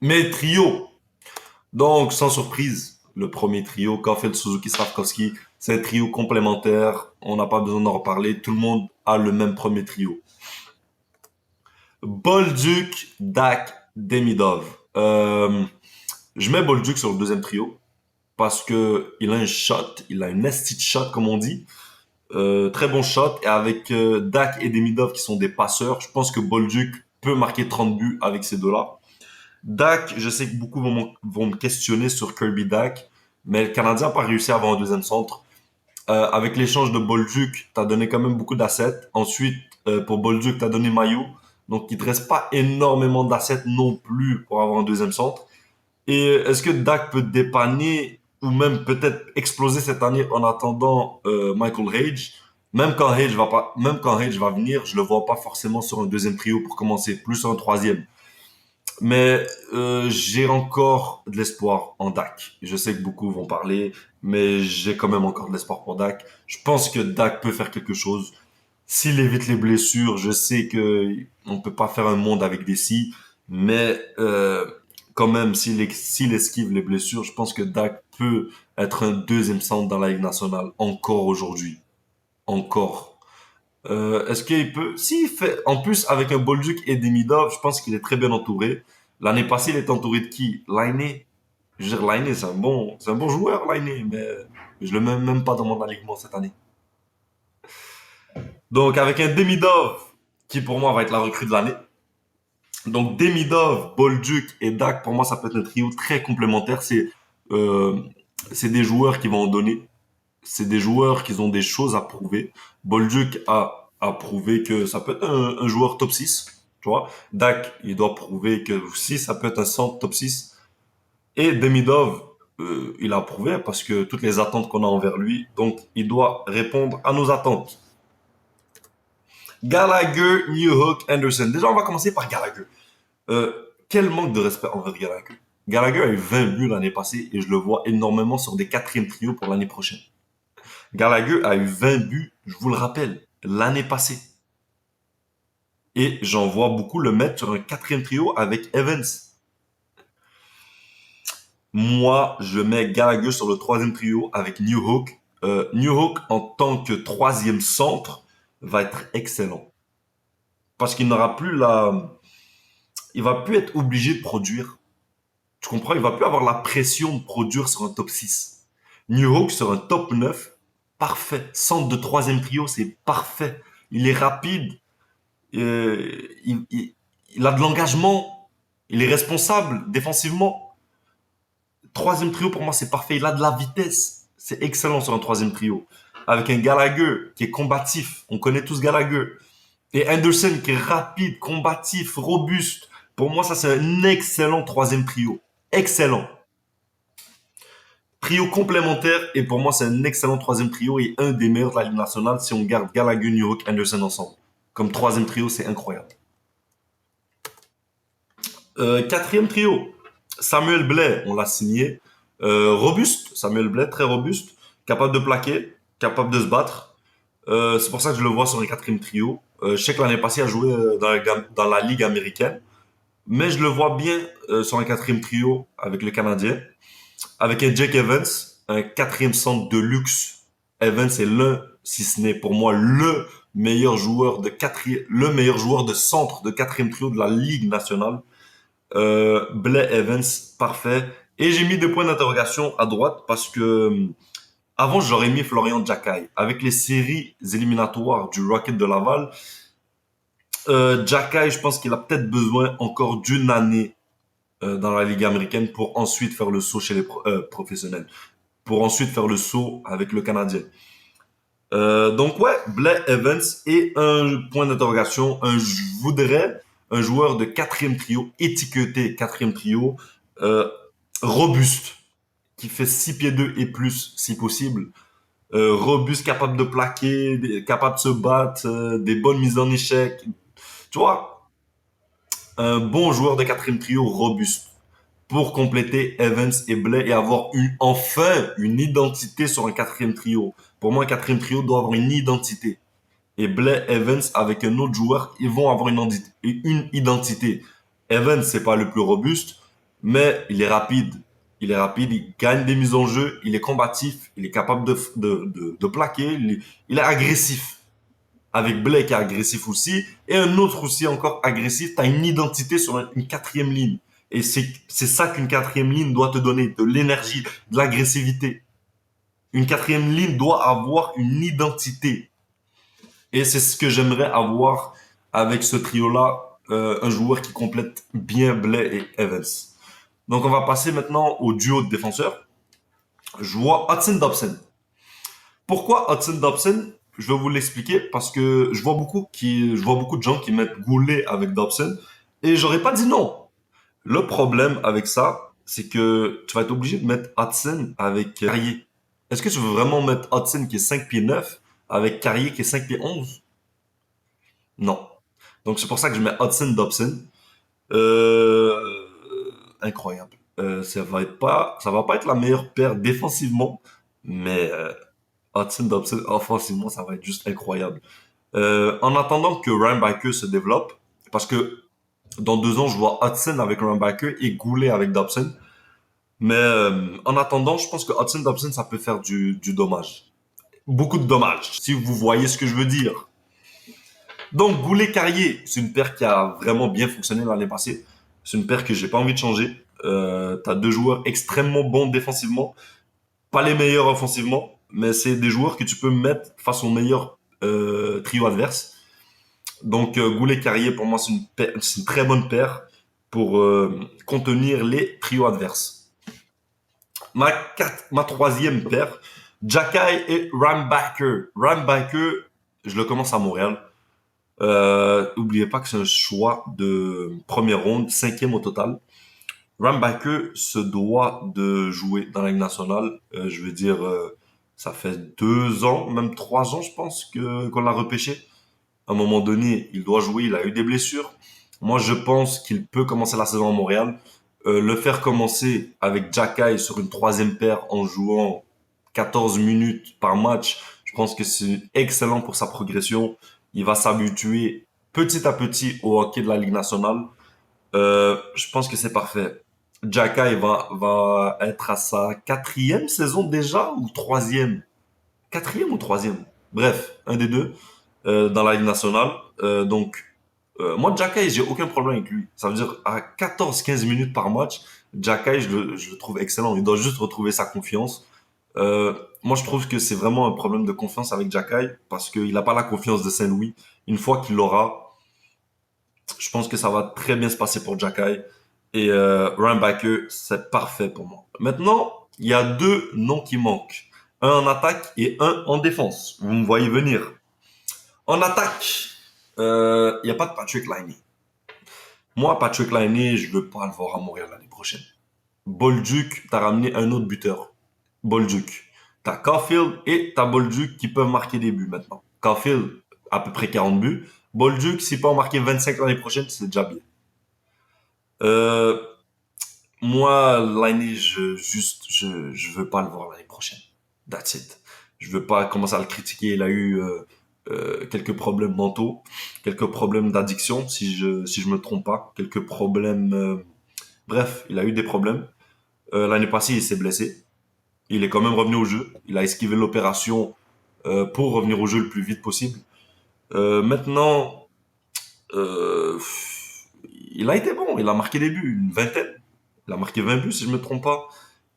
Mes trios. Donc, sans surprise, le premier trio, Caulfield, Suzuki, Slavkovski, c'est un trio complémentaire. On n'a pas besoin d'en reparler. Tout le monde a le même premier trio. Bolduc, Dak, Demidov. Je mets Bolduc sur le deuxième trio parce que il a un shot, il a une nasty shot comme on dit. Très bon shot. Et avec Dak et Demidov qui sont des passeurs, je pense que Bolduc peut marquer 30 buts avec ces deux-là. Dak, je sais que beaucoup vont me questionner sur Kirby Dak, mais le Canadien n'a pas réussi à avoir un deuxième centre. Avec l'échange de Bolduc, tu as donné quand même beaucoup d'assets. Ensuite, pour Bolduc, tu as donné Mayu. Donc, il te reste pas énormément d'assets non plus pour avoir un deuxième centre. Et est-ce que Dak peut dépanner ou même peut-être exploser cette année en attendant Michael Hage? Même quand Hage va venir, je le vois pas forcément sur un deuxième trio pour commencer, plus sur un troisième. Mais j'ai encore de l'espoir en Dak. Je sais que beaucoup vont parler, mais j'ai quand même encore de l'espoir pour Dak. Je pense que Dak peut faire quelque chose. S'il évite les blessures, je sais que on peut pas faire un monde avec des si, mais quand même, s'il esquive les blessures, je pense que Dak peut être un deuxième centre dans la Ligue nationale encore aujourd'hui. Encore. Est-ce qu'il peut... S'il fait... En plus, avec un Bolduc et Demidov, je pense qu'il est très bien entouré. L'année passée, il est entouré de qui? Lainé. Je veux dire, Lainé, c'est un bon joueur, Lainé, mais je le mets même pas dans mon alignement cette année. Donc, avec un Demidov, qui pour moi va être la recrue de l'année. Donc, Demidov, Bolduc et Dak, pour moi, ça peut être un trio très complémentaire. Euh, c'est des joueurs qui vont en donner. C'est des joueurs qui ont des choses à prouver. Bolduc a prouvé que ça peut être un joueur top 6, tu vois. Dak, il doit prouver que si ça peut être un centre top 6. Et Demidov, il a prouvé parce que toutes les attentes qu'on a envers lui, donc il doit répondre à nos attentes. Gallagher, Newhook, Anderson. Déjà, on va commencer par Gallagher. Euh, Quel manque de respect envers Gallagher. Gallagher a eu 20 buts l'année passée et je le vois énormément sur des quatrièmes trios pour l'année prochaine. Gallagher a eu 20 buts, je vous le rappelle, l'année passée. Et j'en vois beaucoup le mettre sur un quatrième trio avec Evans. Moi, je mets Gallagher sur le troisième trio avec Newhook. Newhook, en tant que troisième centre, va être excellent. Parce qu'il n'aura plus la... Il va plus être obligé de produire. Tu comprends? Il va plus avoir la pression de produire sur un top 6. Newhook sur un top 9, parfait. Centre de troisième trio, c'est parfait. Il est rapide, il a de l'engagement, il est responsable défensivement. Troisième trio, pour moi, c'est parfait. Il a de la vitesse. C'est excellent sur un troisième trio. Avec un Gallagher qui est combatif. On connaît tous Gallagher. Et Anderson qui est rapide, combatif, robuste. Pour moi, ça, c'est un excellent troisième trio. Excellent. Trio complémentaire. Et pour moi, c'est un excellent troisième trio et un des meilleurs de la Ligue nationale si on garde Gallagher, Newhook, Anderson ensemble. Comme troisième trio, c'est incroyable. Quatrième trio, Samuel Blais, on l'a signé. Robuste, Samuel Blais, très robuste, capable de plaquer, capable de se battre. C'est pour ça que je le vois sur les quatrième trio. Je sais que l'année passée, il a joué dans la Ligue américaine, mais je le vois bien sur un quatrième trio avec le Canadien. Avec un Jake Evans, un quatrième centre de luxe. Evans est l'un, si ce n'est pour moi le meilleur joueur de centre de quatrième trio de la Ligue nationale. Blay Evans, parfait. Et j'ai mis des points d'interrogation à droite parce que avant j'aurais mis Florian Jackai. Avec les séries éliminatoires du Rocket de Laval, Jackai, je pense qu'il a peut-être besoin encore d'une année dans la Ligue américaine pour ensuite faire le saut chez les professionnels, pour ensuite faire le saut avec le Canadien. Donc ouais, Blay Evans et un point d'interrogation, je voudrais un joueur de quatrième trio, étiqueté quatrième trio, euh, robuste, qui fait 6 pieds 2 et plus si possible, robuste, capable de plaquer, capable de se battre, des bonnes mises en échec, tu vois, un bon joueur de quatrième trio robuste pour compléter Evans et Blay et avoir enfin une identité sur un quatrième trio. Pour moi, un quatrième trio doit avoir une identité. Et Blay Evans avec un autre joueur, ils vont avoir une identité. Evans, c'est pas le plus robuste, mais il est rapide. Il est rapide, il gagne des mises en jeu, il est combatif, il est capable de plaquer, il est agressif. Avec Blake qui est agressif aussi, et un autre aussi encore agressif, tu as une identité sur une quatrième ligne. Et c'est ça qu'une quatrième ligne doit te donner, de l'énergie, de l'agressivité. Une quatrième ligne doit avoir une identité. Et c'est ce que j'aimerais avoir avec ce trio-là, un joueur qui complète bien Blay et Evans. Donc on va passer maintenant au duo de défenseurs. Je vois Hudson Dobson. Pourquoi Hudson Dobson? Je vais vous l'expliquer parce que je vois beaucoup de gens qui mettent Goulet avec Dobson et j'aurais pas dit non. Le problème avec ça, c'est que tu vas être obligé de mettre Hudson avec Carrier. Est-ce que tu veux vraiment mettre Hudson qui est 5 pieds 9 avec Carrier qui est 5 pieds 11? Non. Donc c'est pour ça que je mets Hudson Dobson. Euh, incroyable. Ça va pas être la meilleure paire défensivement, mais Hudson Dobson offensivement, ça va être juste incroyable. En attendant que Ryan Baker se développe, parce que dans 2 ans, je vois Hudson avec Ryan Baker et Goulet avec Dobson. Mais en attendant, je pense que Hudson Dobson, ça peut faire du dommage. Beaucoup de dommages, si vous voyez ce que je veux dire. Donc, Goulet-Carrier, c'est une paire qui a vraiment bien fonctionné l'année passée. C'est une paire que j'ai pas envie de changer. T'as deux joueurs extrêmement bons défensivement, pas les meilleurs offensivement, mais c'est des joueurs que tu peux mettre face au meilleur trio adverse. Donc, Goulet-Carrier, pour moi, c'est une très bonne paire pour contenir les trios adverses. Ma troisième paire, Jacky et Rambacker. Rambacker, je le commence à Montréal. Oubliez pas que c'est un choix de première ronde, cinquième au total. Rambacker se doit de jouer dans la Ligue nationale. Je veux dire, ça fait 2 ans, même 3 ans, je pense, qu'on l'a repêché. À un moment donné, il doit jouer. Il a eu des blessures. Moi, je pense qu'il peut commencer la saison à Montréal. Le faire commencer avec Jacky sur une troisième paire en jouant 14 minutes par match, je pense que c'est excellent pour sa progression. Il va s'habituer petit à petit au hockey de la Ligue nationale. Je pense que c'est parfait. Jacky va être à sa quatrième saison déjà ou troisième? Quatrième ou troisième? Bref, un des deux dans la Ligue nationale. Moi, Jacky, j'ai aucun problème avec lui. Ça veut dire à 14-15 minutes par match, Jacky, je le trouve excellent. Il doit juste retrouver sa confiance. Moi, je trouve que c'est vraiment un problème de confiance avec Jacky parce qu'il n'a pas la confiance de Saint-Louis. Une fois qu'il l'aura, je pense que ça va très bien se passer pour Jacky. Et Ryan Baker, c'est parfait pour moi. Maintenant, il y a deux noms qui manquent. Un en attaque et un en défense. Vous me voyez venir. En attaque, il n'y a pas de Patrick Laine. Moi, Patrick Laine, je veux pas le voir à Montréal l'année prochaine. Bolduc, t'as ramené un autre buteur. Bolduc. T'as Caulfield et t'as Bolduc qui peuvent marquer des buts maintenant. Caulfield, à peu près 40 buts. Bolduc, s'il peut en marquer 25 l'année prochaine, c'est déjà bien. Euh, moi, l'année, je veux pas le voir l'année prochaine. That's it. Je veux pas commencer à le critiquer. Il a eu quelques problèmes mentaux, quelques problèmes d'addiction, si je me trompe pas, quelques problèmes. Bref, il a eu des problèmes. L'année passée, il s'est blessé. Il est quand même revenu au jeu. Il a esquivé l'opération pour revenir au jeu le plus vite possible. Maintenant, euh, il a été bon. Il a marqué des buts, une vingtaine. Il a marqué 20 buts, si je me trompe pas.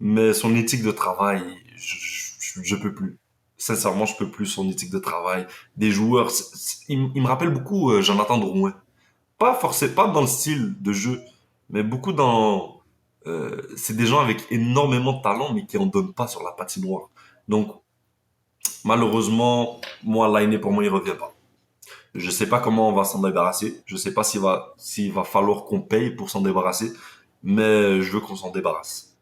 Mais son éthique de travail, je peux plus. Sincèrement, je peux plus son éthique de travail. Des joueurs, il me rappelle beaucoup Jonathan Drouin. Pas forcément, pas dans le style de jeu, mais beaucoup dans. C'est des gens avec énormément de talent, mais qui en donnent pas sur la patinoire. Donc, malheureusement, moi, Lainé, pour moi, il revient pas. Je sais pas comment on va s'en débarrasser. Je sais pas s'il va falloir qu'on paye pour s'en débarrasser, mais je veux qu'on s'en débarrasse.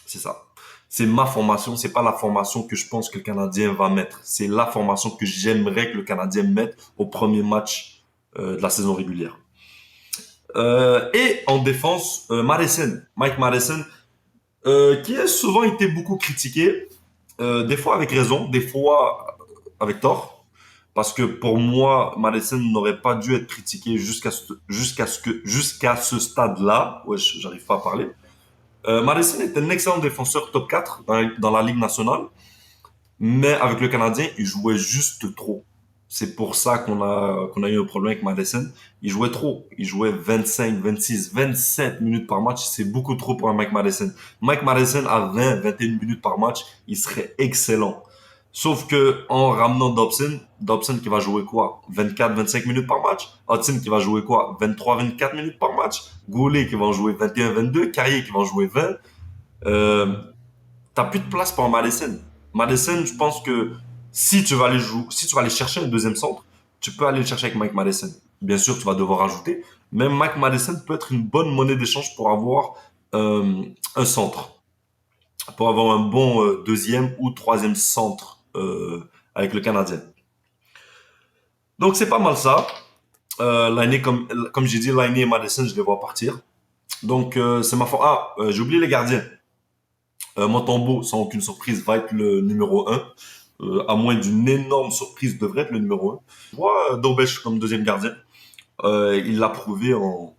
C'est ça. C'est ma formation, c'est pas la formation que je pense que le Canadien va mettre. C'est la formation que j'aimerais que le Canadien mette au premier match de la saison régulière. Et en défense, Mike Madison, qui a souvent été beaucoup critiqué, des fois avec raison, des fois avec tort. Parce que pour moi, Madison n'aurait pas dû être critiqué jusqu'à ce stade-là. Ouais, j'arrive pas à parler. Madison est un excellent défenseur top 4 dans la Ligue nationale. Mais avec le Canadien, il jouait juste trop. C'est pour ça qu'on a eu un problème avec Madison. Il jouait trop. Il jouait 25, 26, 27 minutes par match. C'est beaucoup trop pour un Mike Madison. Mike Madison à 20, 21 minutes par match, il serait excellent. Sauf que en ramenant Dobson qui va jouer quoi? 24, 25 minutes par match. Hudson qui va jouer quoi? 23, 24 minutes par match. Goulet qui va en jouer 21, 22. Carrier qui va en jouer 20. Euh, T'as plus de place pour un Madison. Madison, je pense que si tu vas aller chercher un deuxième centre, tu peux aller le chercher avec Mike Madison. Bien sûr, tu vas devoir ajouter, mais Mike Madison peut être une bonne monnaie d'échange pour avoir un centre, pour avoir un bon deuxième ou troisième centre avec le Canadien. Donc c'est pas mal ça. Lainé, comme j'ai dit, Lainé et Madison, je les vois partir. Donc c'est ma faute. Ah, j'ai oublié les gardiens. Montembeau, sans aucune surprise, va être le numéro un. À moins d'une énorme surprise, devrait être le numéro un. Je vois Dobèche comme deuxième gardien. Il l'a prouvé en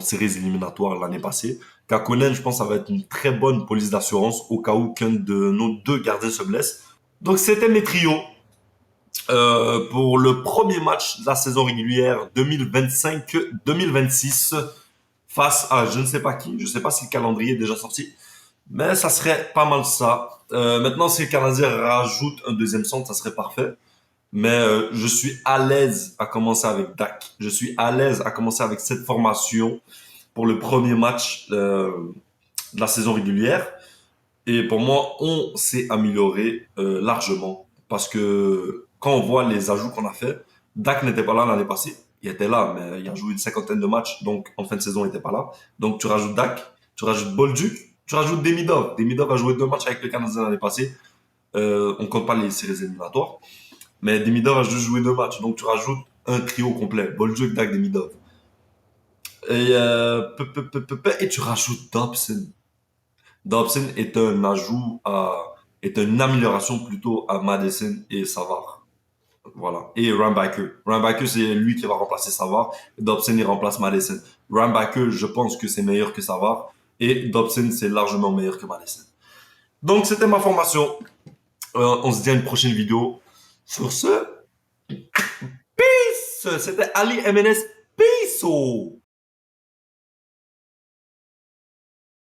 séries éliminatoires l'année passée. Kakonen, je pense, ça va être une très bonne police d'assurance au cas où qu'un de nos deux gardiens se blesse. Donc, c'était mes trios pour le premier match de la saison régulière 2025-2026 face à je ne sais pas qui. Je ne sais pas si le calendrier est déjà sorti. Mais ça serait pas mal ça. Maintenant, si le Canadien rajoute un deuxième centre, ça serait parfait. Mais je suis à l'aise à commencer avec Dak. Je suis à l'aise à commencer avec cette formation pour le premier match de la saison régulière. Et pour moi, on s'est amélioré largement. Parce que quand on voit les ajouts qu'on a fait, Dak n'était pas là l'année passée. Il était là, mais il a joué une cinquantaine de matchs. Donc, en fin de saison, il n'était pas là. Donc, tu rajoutes Dak, tu rajoutes Bolduc, tu rajoutes Demidov. Demidov a joué 2 matchs avec le Canadien l'année passée. On compte pas les séries éliminatoires. Mais Demidov a juste joué 2 matchs. Donc, tu rajoutes un trio complet. Bolduc, Dak, Demidov. Et tu rajoutes Dobson. Dobson est une amélioration plutôt à Madison et Savard. Voilà. Et Rambacker. Rambacker, c'est lui qui va remplacer Savard. Dobson, il remplace Madison. Rambacker, je pense que c'est meilleur que Savard. Et Dobson, c'est largement meilleur que Madison. Donc, c'était ma formation. On se dit à une prochaine vidéo. Sur ce, peace! C'était Ali MNS. Peace!